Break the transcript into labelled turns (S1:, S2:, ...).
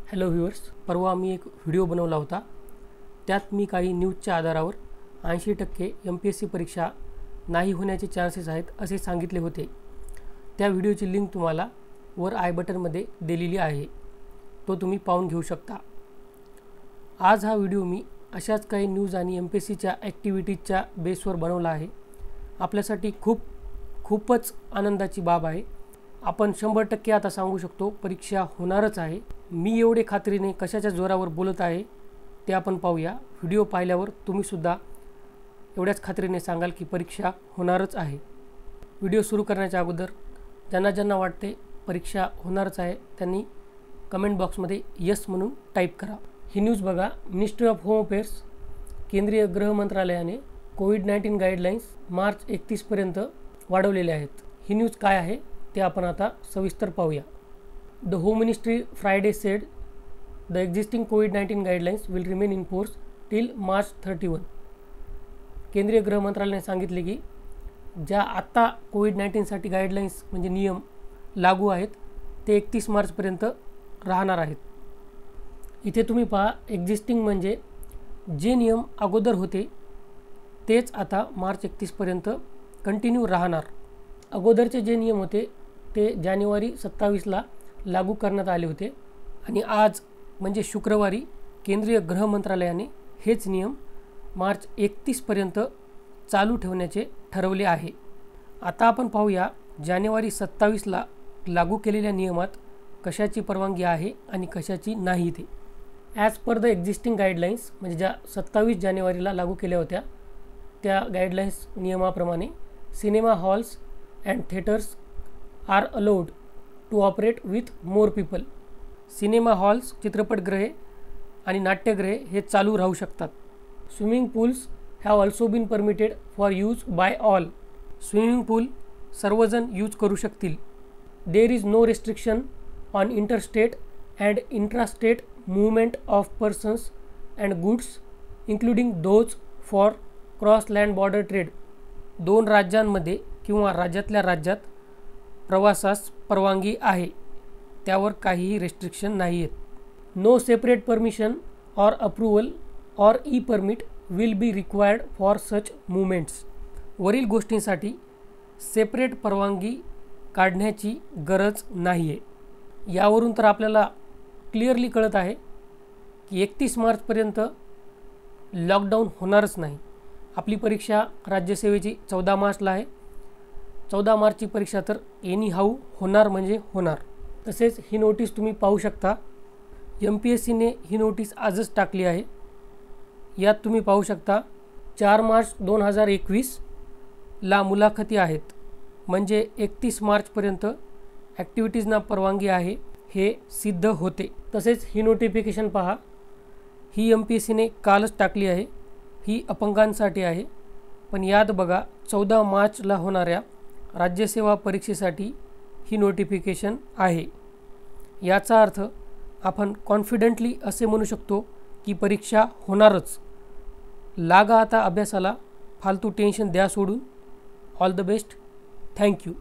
S1: Hello viewers, परवा मी एक video बनवला होता. त्यात मी काही न्यूजच्या आधारावर 80% MPSC परीक्षा नाही होण्याचे चान्सेस आहेत असे सांगितले होते. त्या व्हिडिओची लिंक तुम्हाला वर आय बटनमध्ये दिलेली आहे, तो तुम्ही पाहून घेऊ शकता. आज हा व्हिडिओ मी अशाच काही न्यूज आणि MPSCच्या ॲक्टिव्हिटीजच्या बेसवर बनवला आहे. आपल्यासाठी खूपच आनंदाची बाब आहे. आपण 100% आता सांगू शकतो परीक्षा होणारच आहे. मी एवढे खात्रीने कशाच्या जोरावर बोलत आहे ते आपण पाहूया. व्हिडिओ पाहिल्यावर तुम्हीसुद्धा एवढ्याच खात्रीने सांगाल की परीक्षा होणारच आहे. व्हिडिओ सुरू करण्याच्या अगोदर ज्यांना वाटते परीक्षा होणारच आहे त्यांनी कमेंट बॉक्समध्ये यस म्हणून टाईप करा. ही न्यूज बघा. मिनिस्ट्री ऑफ होम अफेअर्स, केंद्रीय गृह मंत्रालयाने कोविड-19 गाईडलाईन्स मार्च 31 पर्यंत वाढवलेले आहेत. ही न्यूज काय आहे ते आपण आता सविस्तर पाहूया. The home ministry Friday sed the existing covid guidelines will remain in force till March 31. केंद्रीय गृह मंत्रालयाने सांगितले की ज्या आत्ता कोविड-19साठी गाईडलाईन्स म्हणजे नियम लागू आहेत ते 31 मार्चपर्यंत राहणार आहेत. इथे तुम्ही पहा, एक्झिस्टिंग म्हणजे जे नियम अगोदर होते तेच आता मार्च 31 पर्यंत कंटिन्यू राहणार. अगोदरचे जे नियम होते ते जानेवारी 27ला लागू करण्यात आले होते आणि आज म्हणजे शुक्रवारी केंद्रीय गृह मंत्रालयाने हेच नियम मार्च 31 पर्यंत चालू ठेवण्याचे ठरवले आहे. आता आपण पाहूया जानेवारी 27ला लागू केलेल्या नियमात कशाची परवानगी आहे आणि कशाची नाही ते. As per the existing guidelines म्हणजे ज्या 27 जानेवारीला लागू केल्या होत्या त्या गाईडलाईन्स नियमाप्रमाणे cinema halls and theatres are allowed to operate with more people. Cinema halls, चित्रपटगृहे आणि नाट्यगृहे हे चालू राहू शकतात. Swimming pools have also been permitted for use by all. Swimming pool सर्वजण यूज करू शकतील. There is no restriction on interstate and intrastate movement of persons and goods including those for cross land border trade. दोन राज्यांमध्ये किंवा राज्यातल्या राज्यात प्रवासास परवानगी आहे, त्यावर काहीही रेस्ट्रिक्शन नाही आहेत. No separate permission or approval or e permit will be required for such movements. वरील गोष्टींसाठी सेपरेट परवानगी काढण्याची गरज नाही आहे. यावरून तर आपल्याला क्लिअरली कळत आहे की 31 मार्चपर्यंत लॉकडाऊन होणारच नाही. आपली परीक्षा राज्यसेवेची 14 मार्चला आहे. 14 मार्चची परीक्षा तर एनी हाऊ होणार म्हणजे होणार. तसेच ही नोटीस तुम्ही पाहू शकता. MPSCने ही नोटीस आजच टाकली आहे. यात तुम्ही पाहू शकता 4 मार्च 2021ला मुलाखती आहेत, म्हणजे 31 मार्चपर्यंत ॲक्टिव्हिटीजना परवानगी आहे हे सिद्ध होते. तसेच ही नोटिफिकेशन पहा, ही MPSCने कालच टाकली आहे. ही अपंगांसाठी आहे. पण यात बघा 14 मार्चला होणाऱ्या राज्यसेवा परीक्षेसाठी ही नोटिफिकेशन आहे. याचा अर्थ आपण कॉन्फिडेंटली असे म्हणू शकतो की परीक्षा होणारच. लागा आता अभ्यासाला, फालतू टेन्शन द्या सोडून. All the best. थँक्यू.